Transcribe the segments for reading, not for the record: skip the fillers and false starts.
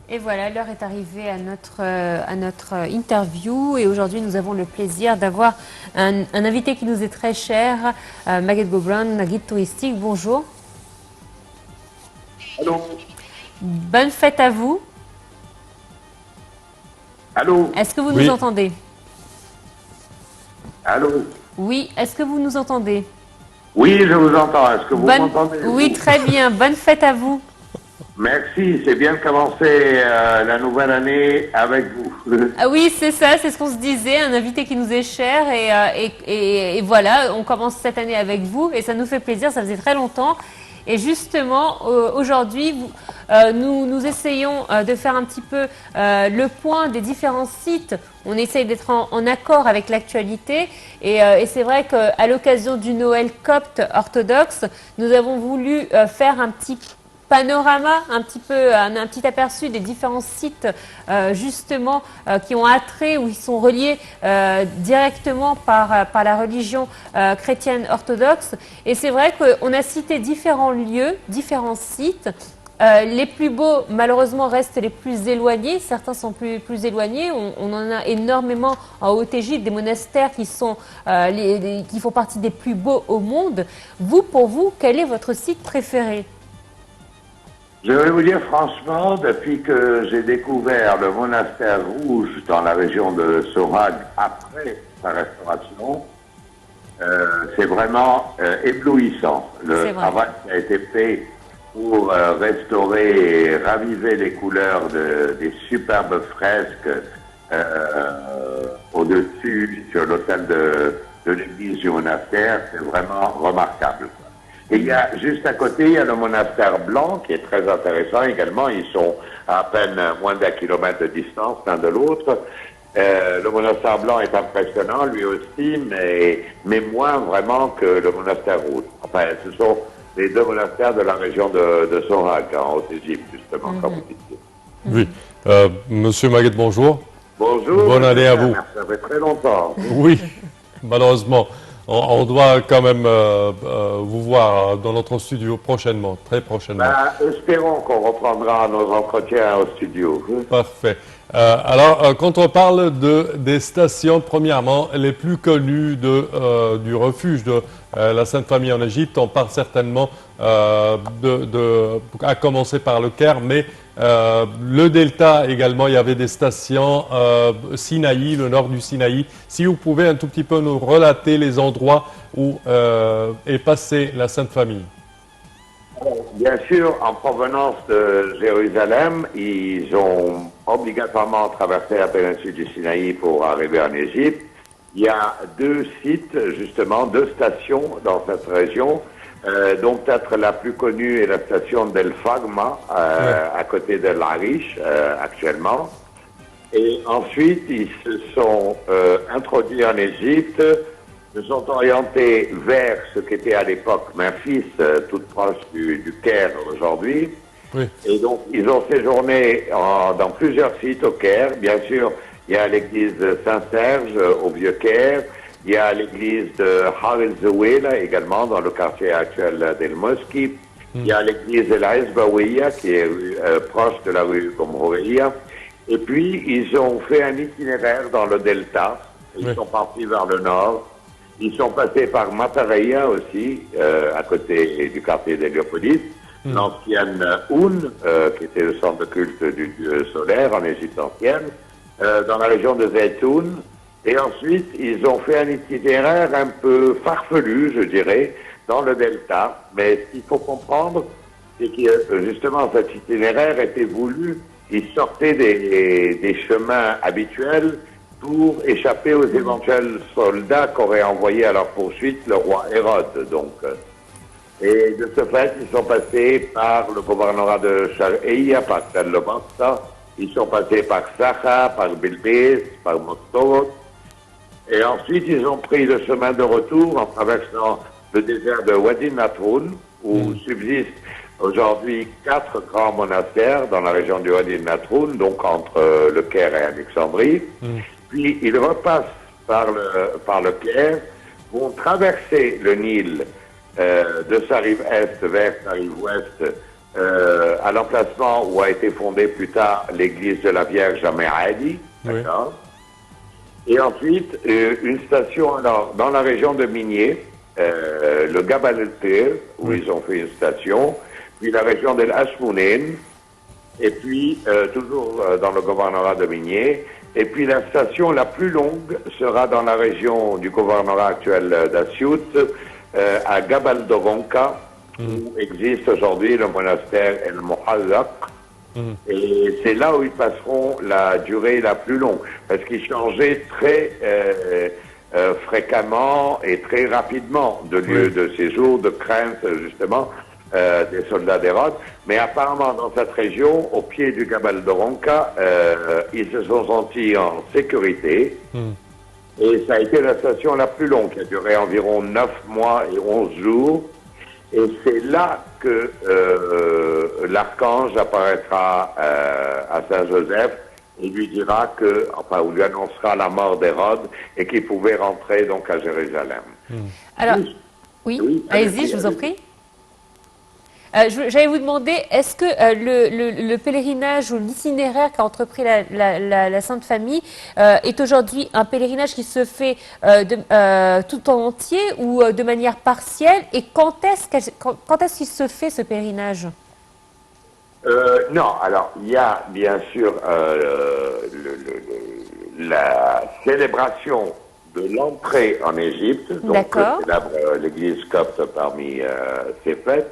Et voilà, l'heure est arrivée à notre interview et aujourd'hui nous avons le plaisir d'avoir un invité qui nous est très cher, Maguette Gobran, guide touristique. Bonjour. Allô? Bonne fête à vous. Allô? Est-ce que vous nous Oui, entendez? Allô? Oui, est-ce que vous nous entendez? Oui, je vous entends. Est-ce que vous m'entendez? Oui, vous très bien. Bonne fête à vous. Merci, c'est bien de commencer la nouvelle année avec vous. Ah oui, c'est ça, c'est ce qu'on se disait, un invité qui nous est cher et voilà, on commence cette année avec vous et ça nous fait plaisir, ça faisait très longtemps. Et justement, aujourd'hui, nous essayons de faire un petit peu le point des différents sites. On essaye d'être en accord avec l'actualité et c'est vrai qu'à l'occasion du Noël copte orthodoxe, nous avons voulu faire un petit panorama, un petit aperçu des différents sites justement qui ont attrait ou qui sont reliés directement par la religion chrétienne orthodoxe. Et c'est vrai qu'on a cité différents lieux, différents sites. Les plus beaux, malheureusement, restent les plus éloignés. Certains sont plus éloignés. On en a énormément en Haute-Égypte, des monastères qui font partie des plus beaux au monde. Pour vous, quel est votre site préféré? Je vais vous dire franchement, depuis que j'ai découvert le monastère rouge dans la région de Sohag après sa restauration, c'est vraiment éblouissant. Le travail qui a été fait pour restaurer et raviver les couleurs des superbes fresques au-dessus, sur l'autel de l'église du monastère, c'est vraiment remarquable. Et il y a, juste à côté, il y a le monastère blanc qui est très intéressant également. Ils sont à peine moins d'1 kilomètre de distance l'un de l'autre. Le monastère blanc est impressionnant, lui aussi, mais moins vraiment que le monastère rouge. Enfin, ce sont les deux monastères de la région de Sohag, en Haute-Égypte, justement, comme vous dites. oui. Monsieur Maguette, bonjour. Bonjour. Bonne année à vous. Ça fait très longtemps. Oui, malheureusement, on doit quand même vous voir dans notre studio prochainement, très prochainement. Espérons qu'on reprendra nos entretiens au studio. Parfait. Alors, quand on parle des stations, premièrement, les plus connues du refuge de la Sainte Famille en Égypte, on parle certainement à commencer par le Caire, mais le Delta également, il y avait des stations, Sinaï, le nord du Sinaï. Si vous pouvez un tout petit peu nous relater les endroits où est passée la Sainte Famille. Bien sûr, en provenance de Jérusalem, ils ont obligatoirement traversé la péninsule du Sinaï pour arriver en Égypte. Il y a deux sites, justement, deux stations dans cette région, dont peut-être la plus connue est la station d'El Fagma, à côté de l'Arish, actuellement. Et ensuite, ils se sont introduits en Égypte, se sont orientés vers ce qu'était à l'époque Memphis, toute proche du Caire aujourd'hui. Oui. Et donc, ils ont séjourné dans plusieurs sites au Caire. Bien sûr, il y a l'église Saint-Serge au Vieux-Caire. Il y a l'église de Har el-Zawela également dans le quartier actuel d'El Moski. Il y a l'église de la Esbaouia qui est proche de la rue Gomrouia. Et puis, ils ont fait un itinéraire dans le delta. Ils sont partis vers le nord. Ils sont passés par Matareia aussi, à côté du quartier d'Héliopolis, l'ancienne Oun, qui était le centre de culte du dieu solaire en Égypte ancienne, dans la région de Zaytoun. Et ensuite, ils ont fait un itinéraire un peu farfelu, je dirais, dans le delta. Mais ce qu'il faut comprendre, c'est que justement cet itinéraire était voulu. Ils sortaient des chemins habituels pour échapper aux éventuels soldats qu'aurait envoyé à leur poursuite le roi Hérode. Donc, et de ce fait, ils sont passés par le gouvernorat de Shar'iyya, par Tel Basta, ils sont passés par Sacha, par Bilbis, par Mostovot, et ensuite ils ont pris le chemin de retour en traversant le désert de Wadi Natroun, où subsistent aujourd'hui 4 grands monastères dans la région du Wadi Natroun, donc entre le Caire et Alexandrie. Puis ils repassent par le Caire, vont traverser le Nil de sa rive est vers sa rive ouest à l'emplacement où a été fondée plus tard l'église de la Vierge à Me'adi. Oui. D'accord. Et ensuite, une station alors, dans la région de Minier, le Gabal el-Tir, où ils ont fait une station, puis la région de l'Ashmounen, et puis toujours dans le gouvernorat de Minier, et puis la station la plus longue sera dans la région du gouvernorat actuel d'Assiout, à Gabal Doronka, où existe aujourd'hui le monastère El Mohallaq. Et c'est là où ils passeront la durée la plus longue, parce qu'ils changeaient très fréquemment et très rapidement de lieu de séjour, de crainte justement des soldats d'Hérode. Mais apparemment dans cette région, au pied du Gabal Doronka, ils se sont sentis en sécurité. Et ça a été la station la plus longue, qui a duré environ 9 mois et 11 jours. Et c'est là que l'archange apparaîtra à Saint-Joseph et lui dira que, enfin, ou lui annoncera la mort d'Hérode et qu'il pouvait rentrer donc à Jérusalem. Alors, oui, allez-y, je vous en prie. J'allais vous demander, est-ce que le pèlerinage ou l'itinéraire qu'a entrepris la Sainte Famille est aujourd'hui un pèlerinage qui se fait tout en entier ou de manière partielle? Et quand est-ce qu'il se fait ce pèlerinage? Non, alors il y a bien sûr la célébration de l'entrée en Égypte, donc que célèbre l'Église copte parmi ces fêtes.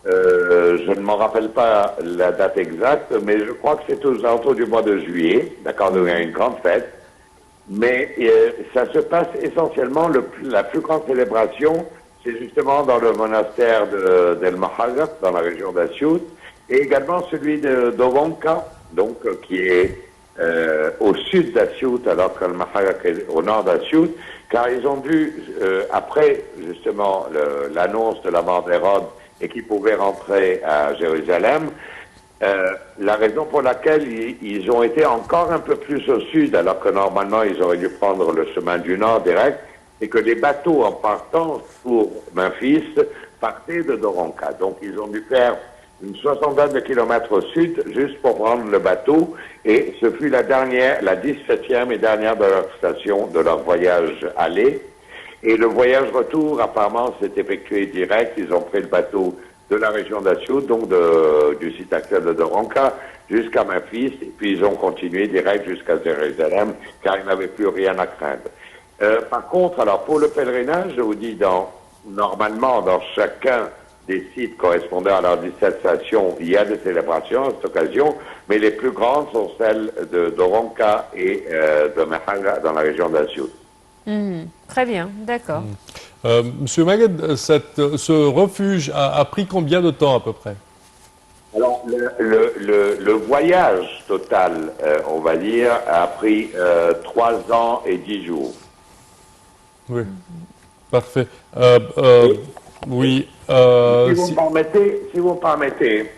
Je ne m'en rappelle pas la date exacte, mais je crois que c'est aux alentours du mois de juillet, d'accord, il y a une grande fête. Mais ça se passe essentiellement, la plus grande célébration, c'est justement dans le monastère d'El Mahallaq, dans la région d'Assiout, et également celui de Doronka, donc qui est au sud d'Assiout, alors que le Mahallaq est au nord d'Assiout, car ils ont dû, après justement l'annonce de la mort d'Hérode, et qui pouvaient rentrer à Jérusalem. La raison pour laquelle ils ont été encore un peu plus au sud, alors que normalement ils auraient dû prendre le chemin du nord direct, c'est que les bateaux en partant pour Memphis partaient de Doronka. Donc ils ont dû faire une 60aine de kilomètres au sud juste pour prendre le bateau, et ce fut la 17e et dernière de leur station, de leur voyage aller. Et le voyage retour, apparemment, s'est effectué direct. Ils ont pris le bateau de la région d'Assiout, donc du site actuel de Doronka, jusqu'à Memphis, et puis ils ont continué direct jusqu'à Jérusalem, car ils n'avaient plus rien à craindre. Par contre, alors pour le pèlerinage, je vous dis, normalement, dans chacun des sites correspondant à leurs 17 stations, il y a des célébrations à cette occasion, mais les plus grandes sont celles de Doronka et de Mahanga, dans la région d'Assiout. Très bien, d'accord. Monsieur Maged, ce refuge a pris combien de temps à peu près? Alors, le voyage total, on va dire, a pris 3 ans et 10 jours. Oui, parfait. Oui. Si vous me permettez,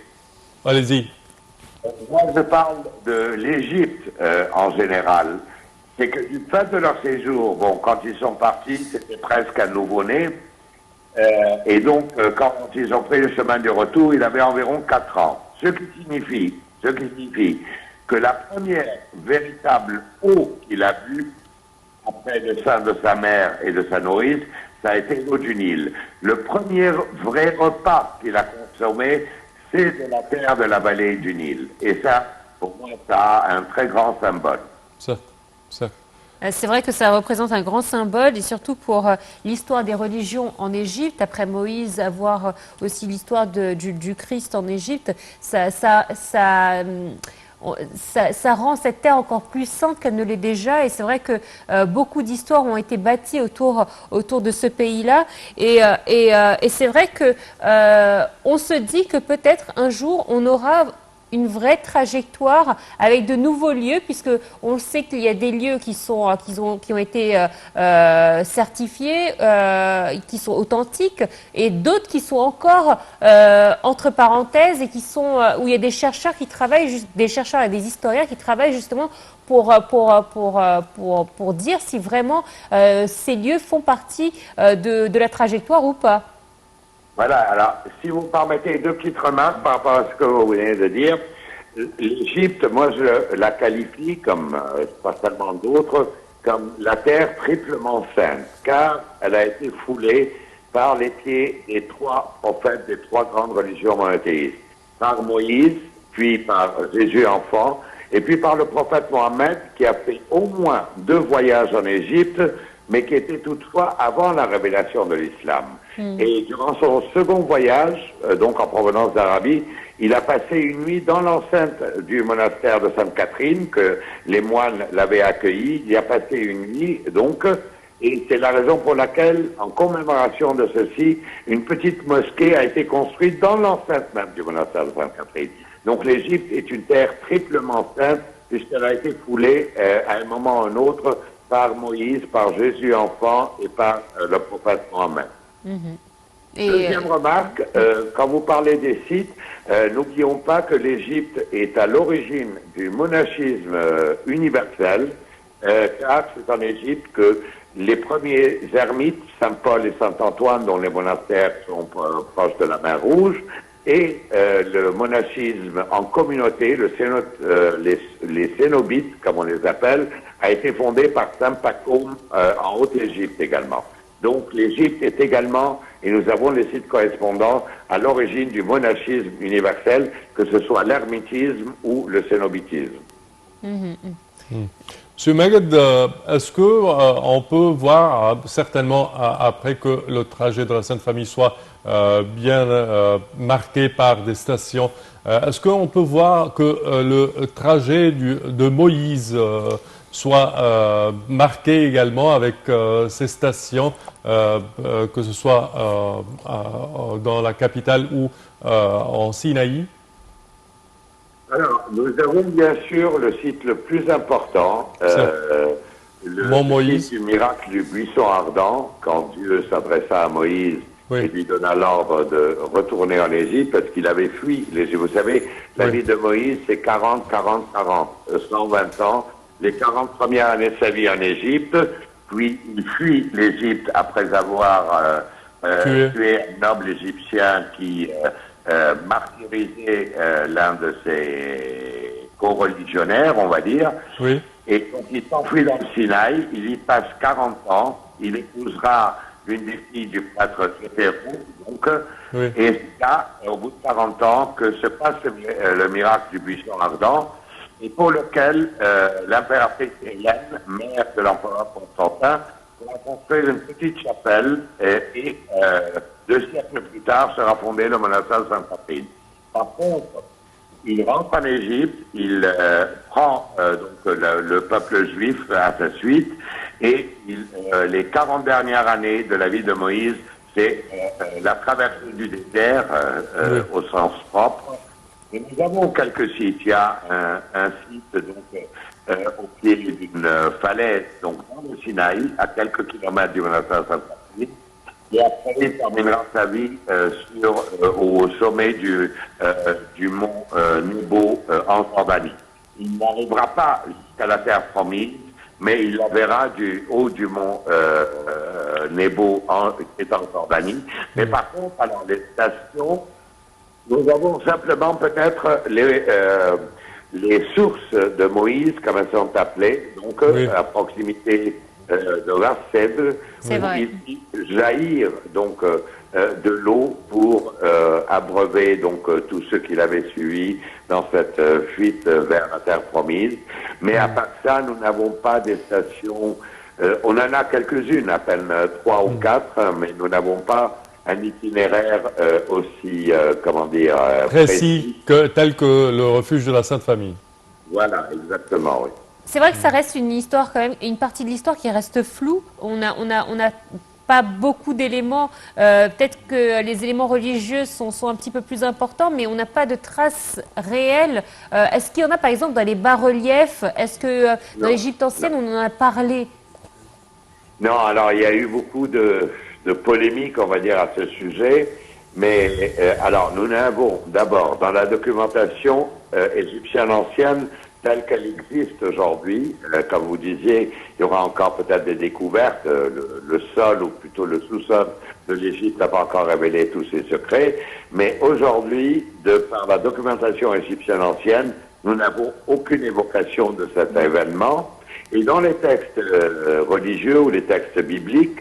allez-y. Moi, je parle de l'Égypte en général. C'est que du fait de leur séjour, bon, quand ils sont partis, c'était presque un nouveau-né. Et donc, quand ils ont pris le chemin du retour, il avait environ 4 ans. Ce qui signifie que la première véritable eau qu'il a bue, après le sein de sa mère et de sa nourrice, ça a été l'eau du Nil. Le premier vrai repas qu'il a consommé, c'est de la terre de la vallée du Nil. Et ça, pour moi, ça a un très grand symbole. C'est vrai que ça représente un grand symbole, et surtout pour l'histoire des religions en Égypte. Après Moïse, avoir aussi l'histoire du Christ en Égypte, ça rend cette terre encore plus sainte qu'elle ne l'est déjà. Et c'est vrai que beaucoup d'histoires ont été bâties autour de ce pays-là. Et c'est vrai que on se dit que peut-être un jour on aura une vraie trajectoire avec de nouveaux lieux, puisque on sait qu'il y a des lieux qui ont été certifiés, qui sont authentiques, et d'autres qui sont encore entre parenthèses, et qui sont où il y a des chercheurs qui travaillent, des chercheurs et des historiens qui travaillent justement pour dire si vraiment ces lieux font partie de la trajectoire ou pas. Voilà, alors, si vous me permettez deux petites remarques par rapport à ce que vous venez de dire. L'Égypte, moi, je la qualifie comme, pas seulement d'autres, comme la terre triplement sainte, car elle a été foulée par les pieds des trois prophètes des trois grandes religions monothéistes, par Moïse, puis par Jésus enfant, et puis par le prophète Mohammed, qui a fait au moins 2 voyages en Égypte, mais qui était toutefois avant la révélation de l'islam. Et durant son second voyage, donc en provenance d'Arabie, il a passé une nuit dans l'enceinte du monastère de Sainte-Catherine, que les moines l'avaient accueilli. Il y a passé une nuit, donc, et c'est la raison pour laquelle, en commémoration de ceci, une petite mosquée a été construite dans l'enceinte même du monastère de Sainte-Catherine. Donc l'Égypte est une terre triplement sainte, puisqu'elle a été foulée à un moment ou à un autre par Moïse, par Jésus enfant et par le prophète Mohammed. Deuxième remarque, quand vous parlez des sites, n'oublions pas que l'Égypte est à l'origine du monachisme universel, car c'est en Égypte que les premiers ermites, Saint-Paul et Saint-Antoine, dont les monastères sont proches de la mer Rouge, et le monachisme en communauté, les cénobites, comme on les appelle, a été fondé par Saint Pacôme en Haute-Égypte également. Donc l'Égypte est également, et nous avons les sites correspondants, à l'origine du monachisme universel, que ce soit l'ermitisme ou le cénobitisme. Monsieur Meghed, est-ce qu'on peut voir, certainement après que le trajet de la Sainte Famille soit bien marqué par des stations, est-ce qu'on peut voir que le trajet de Moïse soit marqué également avec ces stations, que ce soit dans la capitale ou en Sinaï? Alors, nous avons bien sûr le site le plus important, le site du miracle du buisson ardent, quand Dieu s'adressa à Moïse et lui donna l'ordre de retourner en Égypte, parce qu'il avait fui l'Égypte. Vous savez, la vie de Moïse, c'est 40, 40, 40, 120 ans. Les 40 premières années de sa vie en Égypte, puis il fuit l'Égypte après avoir tué un noble égyptien qui martyrisait l'un de ses co-religionnaires, on va dire. Oui. Et donc il s'enfuit dans le Sinaï, il y passe 40 ans, il épousera l'une des filles du prêtre Képhérou, donc, et c'est là, au bout de 40 ans, que se passe le miracle du buisson ardent, et pour lequel l'impératrice Hélène, mère de l'empereur Constantin, va construire une petite chapelle et 2 siècles plus tard sera fondé le monastère de Sainte-Catherine. Par contre, il rentre en Égypte, il prend donc le peuple juif à sa suite, et les 40 dernières années de la vie de Moïse, c'est la traversée du désert au sens propre. Et nous avons quelques sites. Il y a un site donc au pied d'une falaise, donc dans le Sinaï, à quelques kilomètres du monastère de Sainte-Catherine. Et après, il terminera sa vie au sommet du mont Nebo en Jordanie. Il n'arrivera pas jusqu'à la terre promise, mais il la verra du haut du mont Nebo qui est en Jordanie. Mais par contre, alors les stations, nous avons simplement peut-être les sources de Moïse, comme elles sont appelées, donc à proximité de Rassed, où il jaillir donc de l'eau pour abreuver donc tous ceux qui l'avaient suivi dans cette fuite vers la terre promise. Mais à part ça, nous n'avons pas des stations. On en a quelques-unes, à peine 3 ou 4, mais nous n'avons pas un itinéraire aussi, comment dire, précis tel que le refuge de la Sainte Famille. Voilà, exactement, oui. C'est vrai que ça reste une histoire quand même, une partie de l'histoire qui reste floue. On a pas beaucoup d'éléments. Peut-être que les éléments religieux sont un petit peu plus importants, mais on n'a pas de traces réelles. Est-ce qu'il y en a par exemple dans les bas-reliefs? Est-ce que dans l'Égypte ancienne, on en a parlé? Non, alors il y a eu beaucoup de polémiques, on va dire, à ce sujet. Mais alors, nous n'avons d'abord, dans la documentation égyptienne ancienne, telle qu'elle existe aujourd'hui, comme vous disiez, il y aura encore peut-être des découvertes, le sol, ou plutôt le sous-sol de l'Égypte n'a pas encore révélé tous ses secrets, mais aujourd'hui, de par la documentation égyptienne ancienne, nous n'avons aucune évocation de cet événement. Et dans les textes religieux ou les textes bibliques,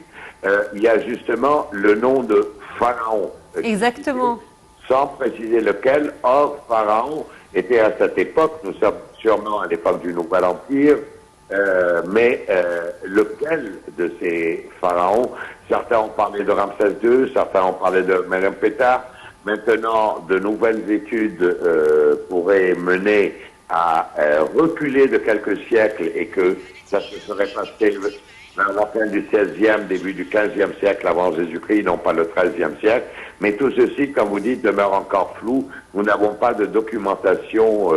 il y a justement le nom de Pharaon. Exactement. Sans préciser lequel. Or, Pharaon était à cette époque, nous sommes sûrement à l'époque du Nouvel Empire, mais lequel de ces pharaons? Certains ont parlé de Ramsès II, certains ont parlé de Meneptah. Maintenant, de nouvelles études pourraient mener à reculer de quelques siècles et que ça se serait passé vers la fin du XVIe, début du XVe siècle avant Jésus-Christ, non pas le XIIIe siècle. Mais tout ceci, comme vous dites, demeure encore flou. Nous n'avons pas de documentation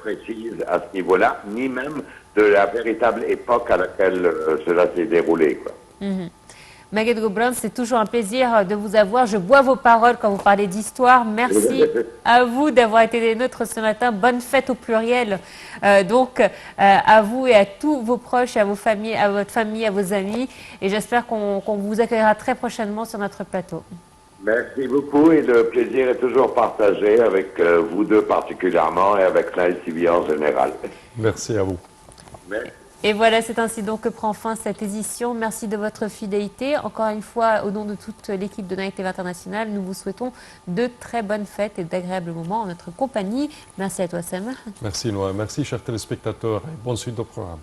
précise à ce niveau-là, ni même de la véritable époque à laquelle cela s'est déroulé, quoi. Maguette Gaubrand, c'est toujours un plaisir de vous avoir. Je bois vos paroles quand vous parlez d'histoire. Merci à vous d'avoir été des nôtres ce matin. Bonne fête au pluriel. À vous et à tous vos proches, à vos familles, à votre famille, à vos amis. Et j'espère qu'on vous accueillera très prochainement sur notre plateau. Merci beaucoup et le plaisir est toujours partagé avec vous deux particulièrement et avec l'ICB en général. Merci à vous. Merci. Et voilà, c'est ainsi donc que prend fin cette édition. Merci de votre fidélité. Encore une fois, au nom de toute l'équipe de Night TV International, nous vous souhaitons de très bonnes fêtes et d'agréables moments en notre compagnie. Merci à toi, Sam. Merci, Noah. Merci, chers téléspectateurs. Et bonne suite au programme.